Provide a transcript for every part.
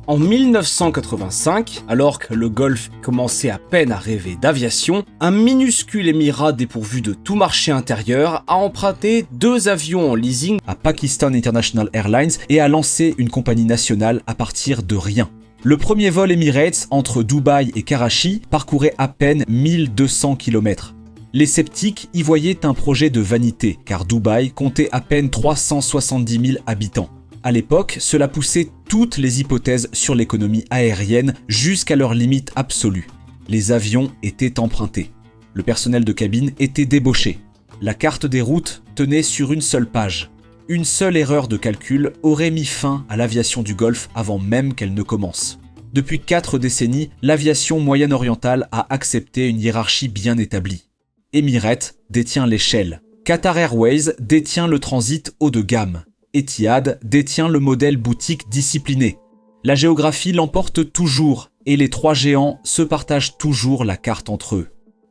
En 1985, alors que le Golfe commençait à peine à rêver d'aviation, un minuscule émirat dépourvu de tout marché intérieur a emprunté 2 avions en leasing à Pakistan International Airlines et a lancé une compagnie nationale à partir de rien. Le premier vol Emirates entre Dubaï et Karachi parcourait à peine 1200 km. Les sceptiques y voyaient un projet de vanité, car Dubaï comptait à peine 370 000 habitants. À l'époque, cela poussait toutes les hypothèses sur l'économie aérienne jusqu'à leur limite absolue. Les avions étaient empruntés. Le personnel de cabine était débauché. La carte des routes tenait sur une seule page. Une seule erreur de calcul aurait mis fin à l'aviation du Golfe avant même qu'elle ne commence. Depuis 4 décennies, l'aviation moyen-orientale a accepté une hiérarchie bien établie. Emirates détient l'échelle. Qatar Airways détient le transit haut de gamme. Etihad détient le modèle boutique discipliné. La géographie l'emporte toujours et les 3 géants se partagent toujours la carte entre eux.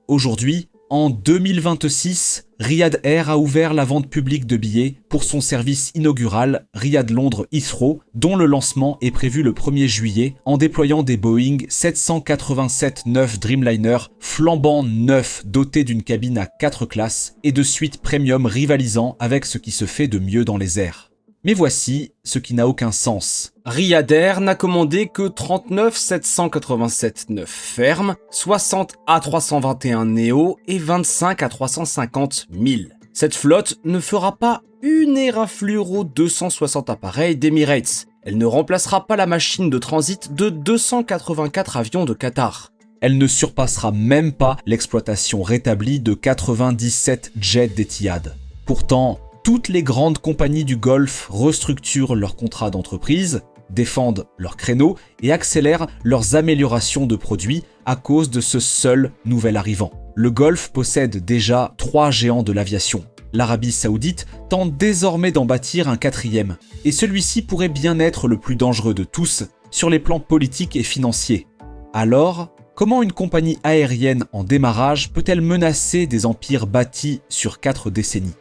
Aujourd'hui, en 2026, Riyad Air a ouvert la vente publique de billets pour son service inaugural Riyad-Londres Heathrow, dont le lancement est prévu le 1er juillet en déployant des Boeing 787-9 Dreamliner flambant neufs dotés d'une cabine à 4 classes et de suites premium rivalisant avec ce qui se fait de mieux dans les airs. Mais voici ce qui n'a aucun sens. Riyad Air n'a commandé que 39 787-9 fermes, 60 A321 Neo et 25 A350 1000. Cette flotte ne fera pas une Aeroflot 260 appareils d'Emirates. Elle ne remplacera pas la machine de transit de 284 avions de Qatar. Elle ne surpassera même pas l'exploitation rétablie de 97 jets d'Etihad. Pourtant, toutes les grandes compagnies du Golfe restructurent leurs contrats d'entreprise, défendent leurs créneaux et accélèrent leurs améliorations de produits à cause de ce seul nouvel arrivant. Le Golfe possède déjà 3 géants de l'aviation. L'Arabie Saoudite tente désormais d'en bâtir un 4e, et celui-ci pourrait bien être le plus dangereux de tous sur les plans politiques et financiers. Alors, comment une compagnie aérienne en démarrage peut-elle menacer des empires bâtis sur 4 décennies ?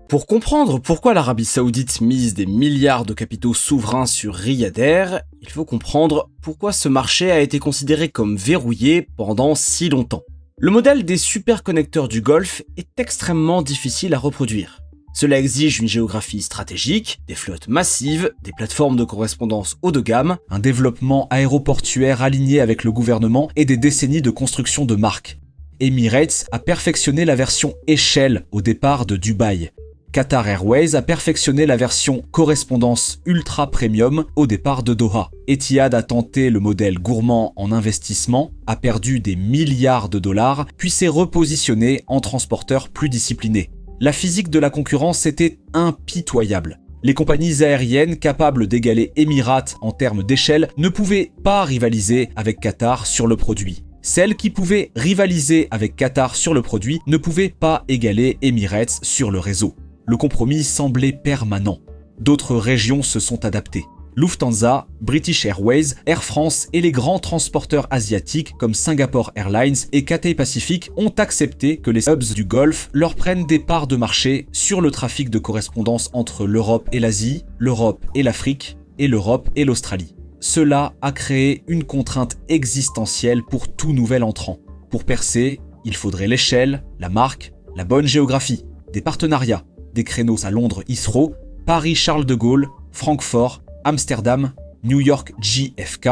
Pour comprendre pourquoi l'Arabie Saoudite mise des milliards de capitaux souverains sur Riyad Air, il faut comprendre pourquoi ce marché a été considéré comme verrouillé pendant si longtemps. Le modèle des superconnecteurs du Golfe est extrêmement difficile à reproduire. Cela exige une géographie stratégique, des flottes massives, des plateformes de correspondance haut de gamme, un développement aéroportuaire aligné avec le gouvernement et des décennies de construction de marques. Emirates a perfectionné la version échelle au départ de Dubaï. Qatar Airways a perfectionné la version correspondance ultra premium au départ de Doha. Etihad a tenté le modèle gourmand en investissement, a perdu des milliards de dollars, puis s'est repositionné en transporteur plus discipliné. La physique de la concurrence était impitoyable. Les compagnies aériennes capables d'égaler Emirates en termes d'échelle ne pouvaient pas rivaliser avec Qatar sur le produit. Celles qui pouvaient rivaliser avec Qatar sur le produit ne pouvaient pas égaler Emirates sur le réseau. Le compromis semblait permanent. D'autres régions se sont adaptées. Lufthansa, British Airways, Air France et les grands transporteurs asiatiques comme Singapore Airlines et Cathay Pacific ont accepté que les hubs du Golfe leur prennent des parts de marché sur le trafic de correspondance entre l'Europe et l'Asie, l'Europe et l'Afrique, et l'Europe et l'Australie. Cela a créé une contrainte existentielle pour tout nouvel entrant. Pour percer, il faudrait l'échelle, la marque, la bonne géographie, des partenariats, des créneaux à Londres Heathrow, Paris Charles de Gaulle, Francfort, Amsterdam, New York JFK,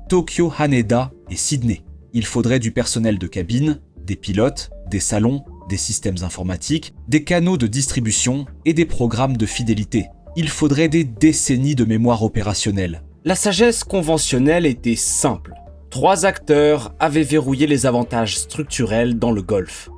Tokyo Haneda et Sydney. Il faudrait du personnel de cabine, des pilotes, des salons, des systèmes informatiques, des canaux de distribution et des programmes de fidélité. Il faudrait des décennies de mémoire opérationnelle. La sagesse conventionnelle était simple. 3 acteurs avaient verrouillé les avantages structurels dans le Golfe.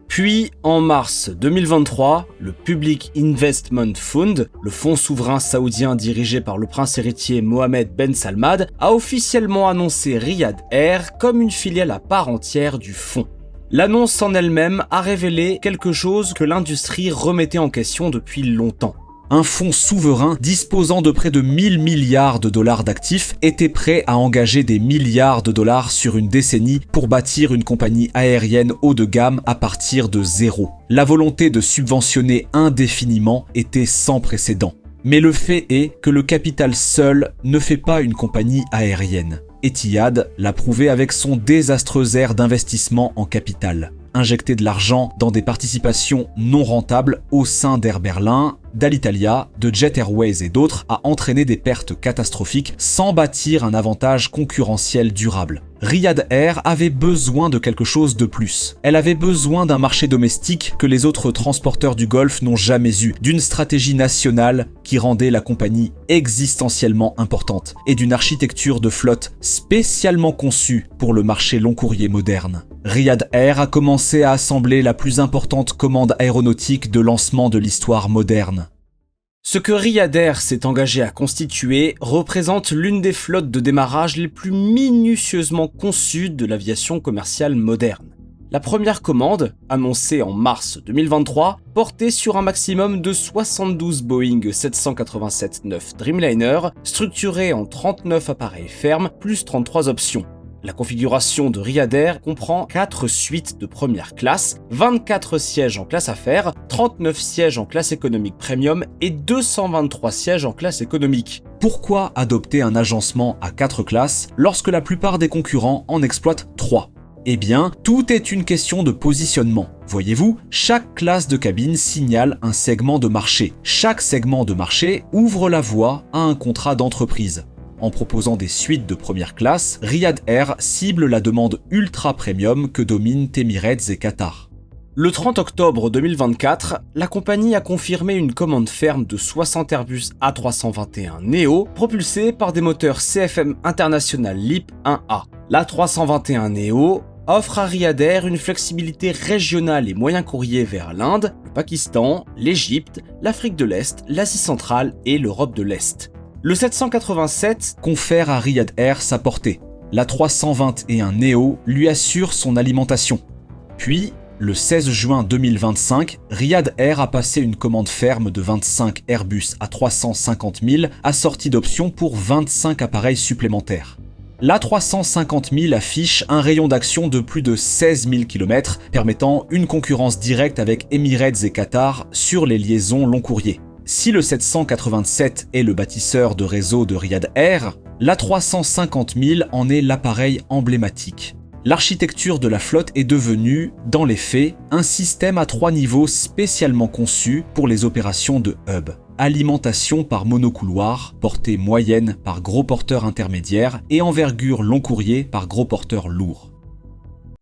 Puis, en mars 2023, le Public Investment Fund, le fonds souverain saoudien dirigé par le prince héritier Mohammed Ben Salman, a officiellement annoncé Riyad Air comme une filiale à part entière du fonds. L'annonce en elle-même a révélé quelque chose que l'industrie remettait en question depuis longtemps. Un fonds souverain disposant de près de 1000 milliards de dollars d'actifs était prêt à engager des milliards de dollars sur une décennie pour bâtir une compagnie aérienne haut de gamme à partir de zéro. La volonté de subventionner indéfiniment était sans précédent. Mais le fait est que le capital seul ne fait pas une compagnie aérienne. Etihad l'a prouvé avec son désastreux ère d'investissement en capital. Injecter de l'argent dans des participations non rentables au sein d'Air Berlin, d'Alitalia, de Jet Airways et d'autres a entraîné des pertes catastrophiques sans bâtir un avantage concurrentiel durable. Riyad Air avait besoin de quelque chose de plus. Elle avait besoin d'un marché domestique que les autres transporteurs du Golfe n'ont jamais eu, d'une stratégie nationale qui rendait la compagnie existentiellement importante et d'une architecture de flotte spécialement conçue pour le marché long courrier moderne. Riyad Air a commencé à assembler la plus importante commande aéronautique de lancement de l'histoire moderne. Ce que Riyad Air s'est engagé à constituer représente l'une des flottes de démarrage les plus minutieusement conçues de l'aviation commerciale moderne. La première commande, annoncée en mars 2023, portait sur un maximum de 72 Boeing 787-9 Dreamliner, structurés en 39 appareils fermes plus 33 options. La configuration de Riyad Air comprend 4 suites de première classe, 24 sièges en classe affaires, 39 sièges en classe économique premium et 223 sièges en classe économique. Pourquoi adopter un agencement à 4 classes lorsque la plupart des concurrents en exploitent 3 ? Eh bien, tout est une question de positionnement. Voyez-vous, chaque classe de cabine signale un segment de marché. Chaque segment de marché ouvre la voie à un contrat d'entreprise. En proposant des suites de première classe, Riyad Air cible la demande ultra premium que dominent Emirates et Qatar. Le 30 octobre 2024, la compagnie a confirmé une commande ferme de 60 Airbus A321neo propulsés par des moteurs CFM International LEAP 1A. L'A321neo offre à Riyad Air une flexibilité régionale et moyen courrier vers l'Inde, le Pakistan, l'Égypte, l'Afrique de l'Est, l'Asie centrale et l'Europe de l'Est. Le 787 confère à Riyad Air sa portée. L'A321neo lui assure son alimentation. Puis, le 16 juin 2025, Riyad Air a passé une commande ferme de 25 Airbus A350 000 assortie d'options pour 25 appareils supplémentaires. L'A350 000 affiche un rayon d'action de plus de 16 000 km, permettant une concurrence directe avec Emirates et Qatar sur les liaisons long courrier. Si le 787 est le bâtisseur de réseau de Riyad Air, l'A350 000 en est l'appareil emblématique. L'architecture de la flotte est devenue, dans les faits, un système à 3 niveaux spécialement conçu pour les opérations de hub. Alimentation par monocouloir, portée moyenne par gros porteur intermédiaire et envergure long courrier par gros porteur lourd.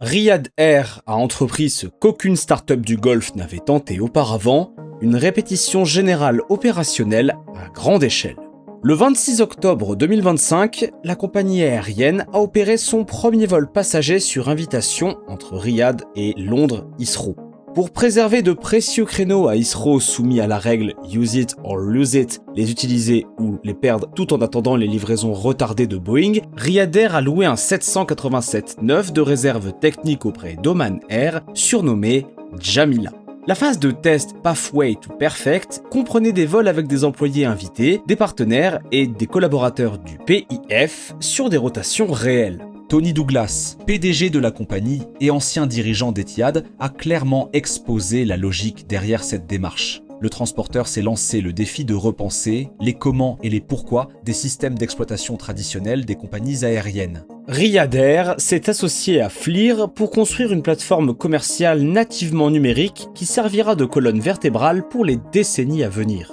Riyad Air a entrepris ce qu'aucune start-up du Golfe n'avait tenté auparavant, une répétition générale opérationnelle à grande échelle. Le 26 octobre 2025, la compagnie aérienne a opéré son premier vol passager sur invitation entre Riyad et Londres Heathrow. Pour préserver de précieux créneaux à Heathrow soumis à la règle « use it or lose it », les utiliser ou les perdre tout en attendant les livraisons retardées de Boeing, Riyad Air a loué un 787-9 de réserve technique auprès d'Oman Air, surnommé Jamila. La phase de test Pathway to Perfect comprenait des vols avec des employés invités, des partenaires et des collaborateurs du PIF sur des rotations réelles. Tony Douglas, PDG de la compagnie et ancien dirigeant d'Etihad, a clairement exposé la logique derrière cette démarche. Le transporteur s'est lancé le défi de repenser les comment et les pourquoi des systèmes d'exploitation traditionnels des compagnies aériennes. Riyad Air s'est associé à FLIR pour construire une plateforme commerciale nativement numérique qui servira de colonne vertébrale pour les décennies à venir.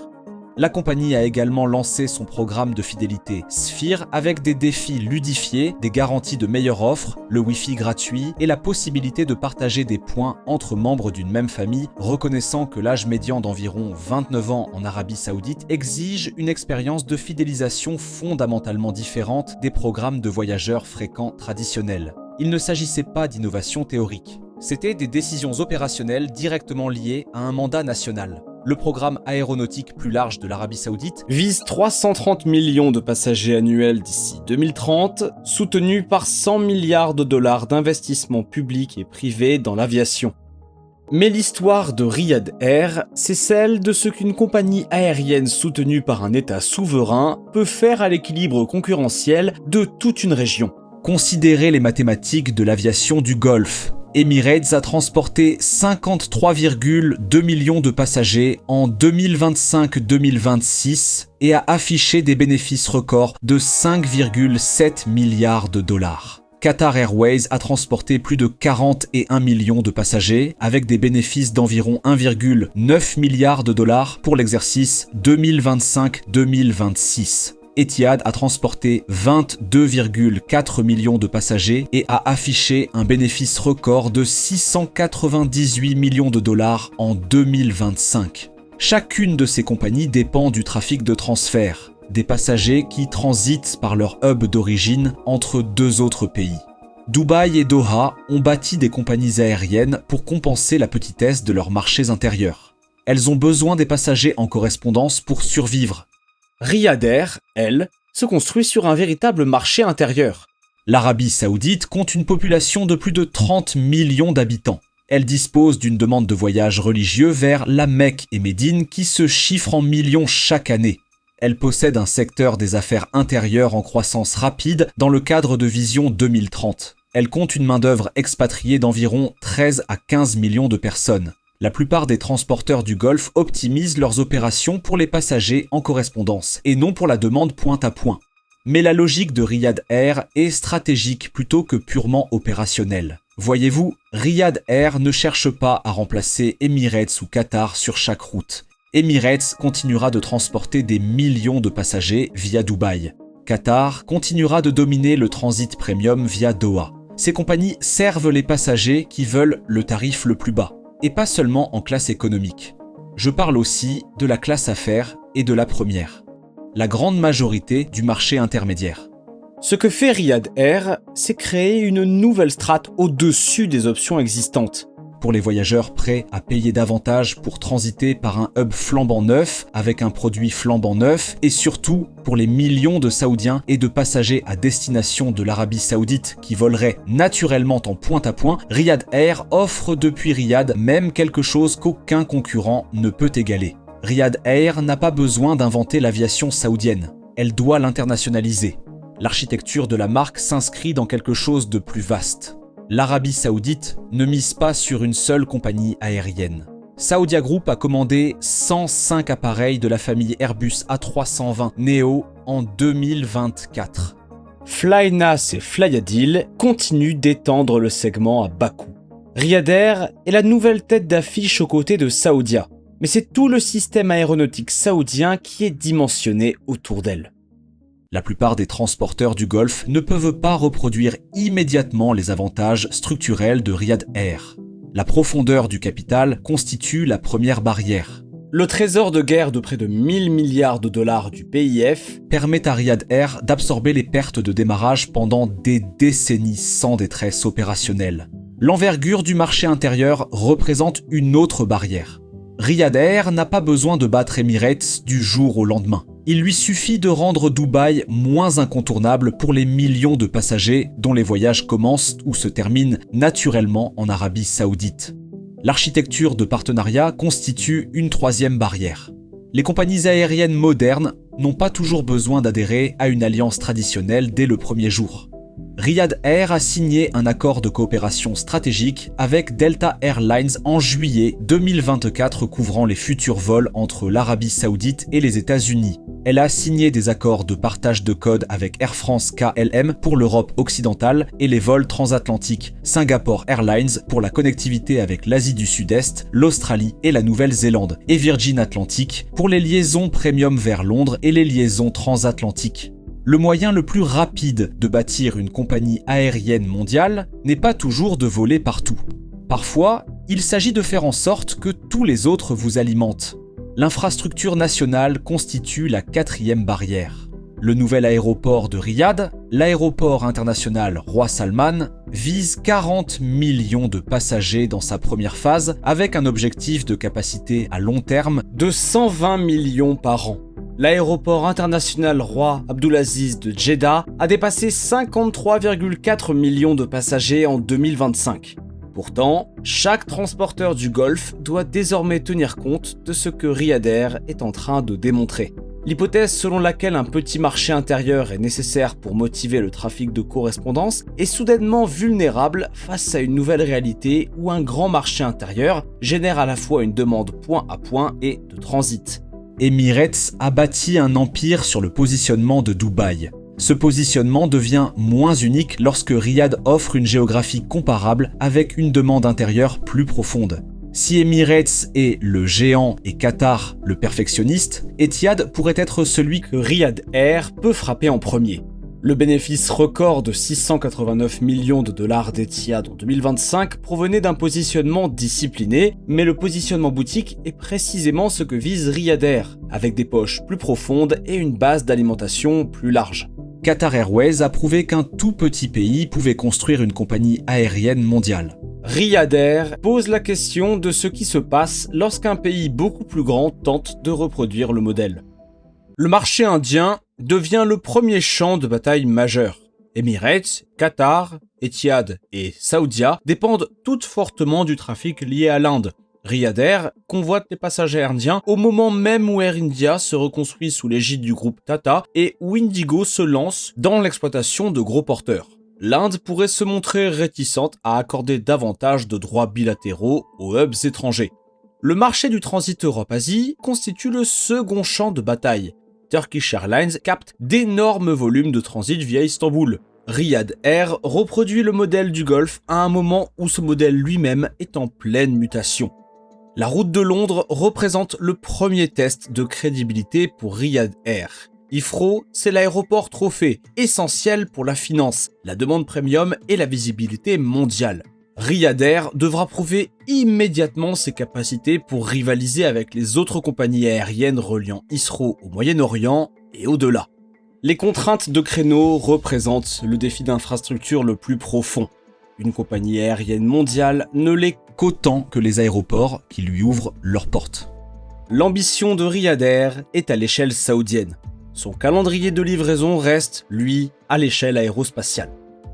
La compagnie a également lancé son programme de fidélité Sphere avec des défis ludifiés, des garanties de meilleure offre, le Wi-Fi gratuit et la possibilité de partager des points entre membres d'une même famille, reconnaissant que l'âge médian d'environ 29 ans en Arabie Saoudite exige une expérience de fidélisation fondamentalement différente des programmes de voyageurs fréquents traditionnels. Il ne s'agissait pas d'innovation théorique. C'était des décisions opérationnelles directement liées à un mandat national. Le programme aéronautique plus large de l'Arabie Saoudite vise 330 millions de passagers annuels d'ici 2030, soutenu par 100 milliards de dollars d'investissements publics et privés dans l'aviation. Mais l'histoire de Riyad Air, c'est celle de ce qu'une compagnie aérienne soutenue par un État souverain peut faire à l'équilibre concurrentiel de toute une région. Considérez les mathématiques de l'aviation du Golfe. Emirates a transporté 53,2 millions de passagers en 2025-2026 et a affiché des bénéfices records de 5,7 milliards de dollars. Qatar Airways a transporté plus de 41 millions de passagers avec des bénéfices d'environ 1,9 milliard de dollars pour l'exercice 2025-2026. Etihad a transporté 22,4 millions de passagers et a affiché un bénéfice record de 698 millions de dollars en 2025. Chacune de ces compagnies dépend du trafic de transfert, des passagers qui transitent par leur hub d'origine entre deux autres pays. Dubaï et Doha ont bâti des compagnies aériennes pour compenser la petitesse de leurs marchés intérieurs. Elles ont besoin des passagers en correspondance pour survivre. Riyad Air, elle, se construit sur un véritable marché intérieur. L'Arabie Saoudite compte une population de plus de 30 millions d'habitants. Elle dispose d'une demande de voyage religieux vers la Mecque et Médine qui se chiffre en millions chaque année. Elle possède un secteur des affaires intérieures en croissance rapide dans le cadre de Vision 2030. Elle compte une main-d'œuvre expatriée d'environ 13 à 15 millions de personnes. La plupart des transporteurs du Golfe optimisent leurs opérations pour les passagers en correspondance et non pour la demande point à point. Mais la logique de Riyad Air est stratégique plutôt que purement opérationnelle. Voyez-vous, Riyad Air ne cherche pas à remplacer Emirates ou Qatar sur chaque route. Emirates continuera de transporter des millions de passagers via Dubaï. Qatar continuera de dominer le transit premium via Doha. Ces compagnies servent les passagers qui veulent le tarif le plus bas. Et pas seulement en classe économique. Je parle aussi de la classe affaires et de la première. La grande majorité du marché intermédiaire. Ce que fait Riyad Air, c'est créer une nouvelle strate au-dessus des options existantes. Pour les voyageurs prêts à payer davantage pour transiter par un hub flambant neuf, avec un produit flambant neuf, et surtout pour les millions de Saoudiens et de passagers à destination de l'Arabie Saoudite qui voleraient naturellement en point à point, Riyad Air offre depuis Riyad même quelque chose qu'aucun concurrent ne peut égaler. Riyad Air n'a pas besoin d'inventer l'aviation saoudienne, elle doit l'internationaliser. L'architecture de la marque s'inscrit dans quelque chose de plus vaste. L'Arabie Saoudite ne mise pas sur une seule compagnie aérienne. Saudia Group a commandé 105 appareils de la famille Airbus A320 Neo en 2024. Flynas et Flyadil continuent d'étendre le segment à bas coût. Riyad Air est la nouvelle tête d'affiche aux côtés de Saudia, mais c'est tout le système aéronautique saoudien qui est dimensionné autour d'elle. La plupart des transporteurs du Golfe ne peuvent pas reproduire immédiatement les avantages structurels de Riyad Air. La profondeur du capital constitue la première barrière. Le trésor de guerre de près de 1000 milliards de dollars du PIF permet à Riyad Air d'absorber les pertes de démarrage pendant des décennies sans détresse opérationnelle. L'envergure du marché intérieur représente une autre barrière. Riyad Air n'a pas besoin de battre Emirates du jour au lendemain. Il lui suffit de rendre Dubaï moins incontournable pour les millions de passagers dont les voyages commencent ou se terminent naturellement en Arabie Saoudite. L'architecture de partenariat constitue une troisième barrière. Les compagnies aériennes modernes n'ont pas toujours besoin d'adhérer à une alliance traditionnelle dès le premier jour. Riyad Air a signé un accord de coopération stratégique avec Delta Airlines en juillet 2024 couvrant les futurs vols entre l'Arabie Saoudite et les États-Unis. Elle a signé des accords de partage de code avec Air France KLM pour l'Europe occidentale et les vols transatlantiques, Singapore Airlines pour la connectivité avec l'Asie du Sud-Est, l'Australie et la Nouvelle-Zélande, et Virgin Atlantic pour les liaisons premium vers Londres et les liaisons transatlantiques. Le moyen le plus rapide de bâtir une compagnie aérienne mondiale n'est pas toujours de voler partout. Parfois, il s'agit de faire en sorte que tous les autres vous alimentent. L'infrastructure nationale constitue la quatrième barrière. Le nouvel aéroport de Riyad, l'aéroport international Roi Salman, vise 40 millions de passagers dans sa première phase avec un objectif de capacité à long terme de 120 millions par an. L'aéroport international Roi Abdulaziz de Jeddah a dépassé 53,4 millions de passagers en 2025. Pourtant, chaque transporteur du Golfe doit désormais tenir compte de ce que Riyad Air est en train de démontrer. L'hypothèse selon laquelle un petit marché intérieur est nécessaire pour motiver le trafic de correspondance est soudainement vulnérable face à une nouvelle réalité où un grand marché intérieur génère à la fois une demande point à point et de transit. Emirates a bâti un empire sur le positionnement de Dubaï. Ce positionnement devient moins unique lorsque Riyad offre une géographie comparable avec une demande intérieure plus profonde. Si Emirates est le géant et Qatar le perfectionniste, Etihad pourrait être celui que Riyad Air peut frapper en premier. Le bénéfice record de 689 millions de dollars d'Etihad en 2025 provenait d'un positionnement discipliné, mais le positionnement boutique est précisément ce que vise Riyad Air, avec des poches plus profondes et une base d'alimentation plus large. Qatar Airways a prouvé qu'un tout petit pays pouvait construire une compagnie aérienne mondiale. Riyad Air pose la question de ce qui se passe lorsqu'un pays beaucoup plus grand tente de reproduire le modèle. Le marché indien devient le premier champ de bataille majeur. Emirates, Qatar, Etihad et Saudia dépendent toutes fortement du trafic lié à l'Inde. Riyad Air convoite les passagers indiens au moment même où Air India se reconstruit sous l'égide du groupe Tata et où Indigo se lance dans l'exploitation de gros porteurs. L'Inde pourrait se montrer réticente à accorder davantage de droits bilatéraux aux hubs étrangers. Le marché du transit Europe-Asie constitue le second champ de bataille. Turkish Airlines capte d'énormes volumes de transit via Istanbul. Riyad Air reproduit le modèle du Golfe à un moment où ce modèle lui-même est en pleine mutation. La route de Londres représente le premier test de crédibilité pour Riyad Air. Heathrow, c'est l'aéroport trophée, essentiel pour la finance, la demande premium et la visibilité mondiale. Riyad Air devra prouver immédiatement ses capacités pour rivaliser avec les autres compagnies aériennes reliant Heathrow au Moyen-Orient et au-delà. Les contraintes de créneaux représentent le défi d'infrastructure le plus profond. Une compagnie aérienne mondiale ne l'est qu'autant que les aéroports qui lui ouvrent leurs portes. L'ambition de Riyad Air est à l'échelle saoudienne. Son calendrier de livraison reste, lui, à l'échelle aérospatiale.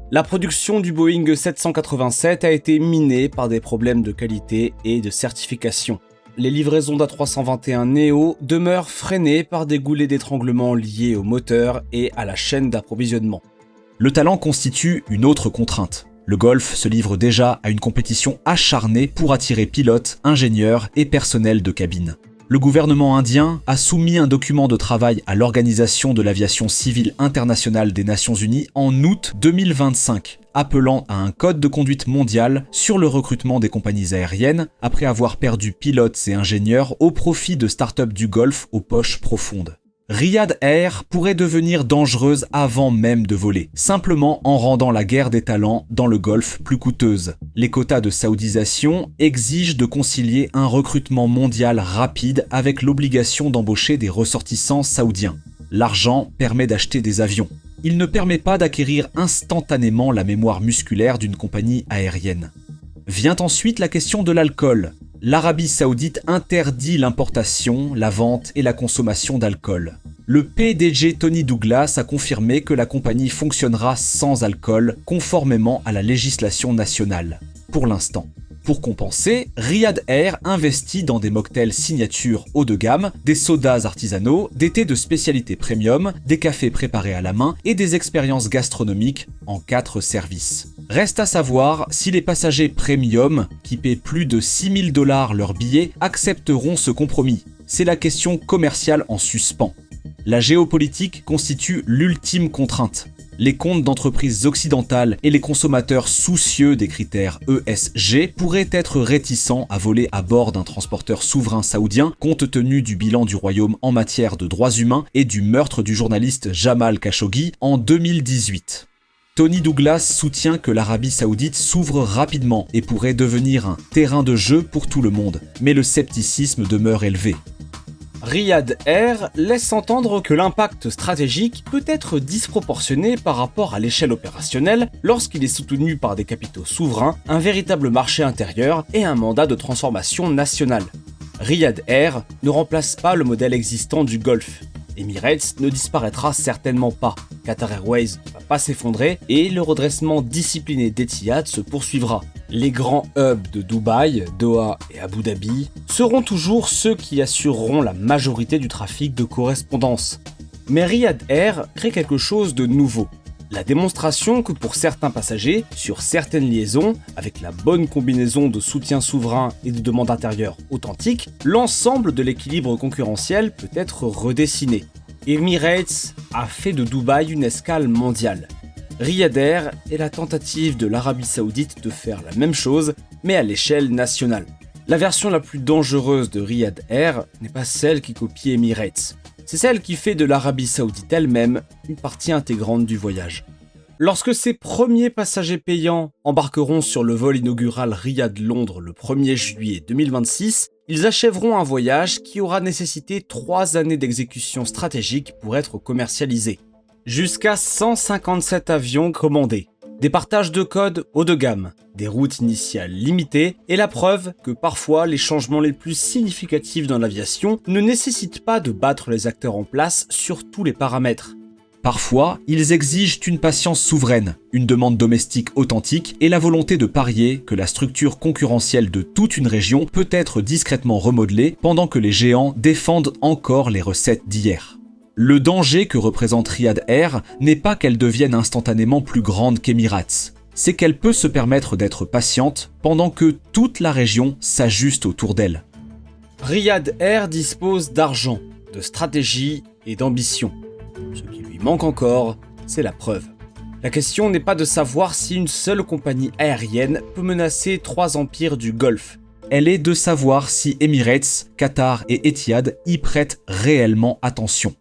La production du Boeing 787 a été minée par des problèmes de qualité et de certification. Les livraisons d'A321neo demeurent freinées par des goulets d'étranglement liés au moteur et à la chaîne d'approvisionnement. Le talent constitue une autre contrainte. Le Golfe se livre déjà à une compétition acharnée pour attirer pilotes, ingénieurs et personnel de cabine. Le gouvernement indien a soumis un document de travail à l'Organisation de l'aviation civile internationale des Nations Unies en août 2025, appelant à un code de conduite mondial sur le recrutement des compagnies aériennes après avoir perdu pilotes et ingénieurs au profit de start-up du Golfe aux poches profondes. Riyad Air pourrait devenir dangereuse avant même de voler, simplement en rendant la guerre des talents dans le Golfe plus coûteuse. Les quotas de saoudisation exigent de concilier un recrutement mondial rapide avec l'obligation d'embaucher des ressortissants saoudiens. L'argent permet d'acheter des avions. Il ne permet pas d'acquérir instantanément la mémoire musculaire d'une compagnie aérienne. Vient ensuite la question de l'alcool. L'Arabie Saoudite interdit l'importation, la vente et la consommation d'alcool. Le PDG Tony Douglas a confirmé que la compagnie fonctionnera sans alcool, conformément à la législation nationale, pour l'instant. Pour compenser, Riyad Air investit dans des mocktails signature haut de gamme, des sodas artisanaux, des thés de spécialité premium, des cafés préparés à la main et des expériences gastronomiques en 4 services. Reste à savoir si les passagers premium, qui paient plus de 6 000 $ leur billet, accepteront ce compromis. C'est la question commerciale en suspens. La géopolitique constitue l'ultime contrainte. Les comptes d'entreprises occidentales et les consommateurs soucieux des critères ESG pourraient être réticents à voler à bord d'un transporteur souverain saoudien compte tenu du bilan du royaume en matière de droits humains et du meurtre du journaliste Jamal Khashoggi en 2018. Tony Douglas soutient que l'Arabie Saoudite s'ouvre rapidement et pourrait devenir un terrain de jeu pour tout le monde, mais le scepticisme demeure élevé. Riyad Air laisse entendre que l'impact stratégique peut être disproportionné par rapport à l'échelle opérationnelle lorsqu'il est soutenu par des capitaux souverains, un véritable marché intérieur et un mandat de transformation nationale. Riyad Air ne remplace pas le modèle existant du Golfe. Emirates ne disparaîtra certainement pas, Qatar Airways ne va pas s'effondrer et le redressement discipliné d'Etihad se poursuivra. Les grands hubs de Dubaï, Doha et Abu Dhabi seront toujours ceux qui assureront la majorité du trafic de correspondance. Mais Riyad Air crée quelque chose de nouveau. La démonstration que pour certains passagers, sur certaines liaisons, avec la bonne combinaison de soutien souverain et de demande intérieure authentique, l'ensemble de l'équilibre concurrentiel peut être redessiné. Emirates a fait de Dubaï une escale mondiale. Riyad Air est la tentative de l'Arabie Saoudite de faire la même chose, mais à l'échelle nationale. La version la plus dangereuse de Riyad Air n'est pas celle qui copie Emirates. C'est celle qui fait de l'Arabie Saoudite elle-même une partie intégrante du voyage. Lorsque ces premiers passagers payants embarqueront sur le vol inaugural Riyad-Londres le 1er juillet 2026, ils achèveront un voyage qui aura nécessité 3 années d'exécution stratégique pour être commercialisé. Jusqu'à 157 avions commandés, des partages de code haut de gamme, des routes initiales limitées et la preuve que parfois les changements les plus significatifs dans l'aviation ne nécessitent pas de battre les acteurs en place sur tous les paramètres. Parfois, ils exigent une patience souveraine, une demande domestique authentique et la volonté de parier que la structure concurrentielle de toute une région peut être discrètement remodelée pendant que les géants défendent encore les recettes d'hier. Le danger que représente Riyad Air n'est pas qu'elle devienne instantanément plus grande qu'Emirates, c'est qu'elle peut se permettre d'être patiente pendant que toute la région s'ajuste autour d'elle. Riyad Air dispose d'argent, de stratégie et d'ambition. Ce qui lui manque encore, c'est la preuve. La question n'est pas de savoir si une seule compagnie aérienne peut menacer 3 empires du Golfe. Elle est de savoir si Emirates, Qatar et Etihad y prêtent réellement attention.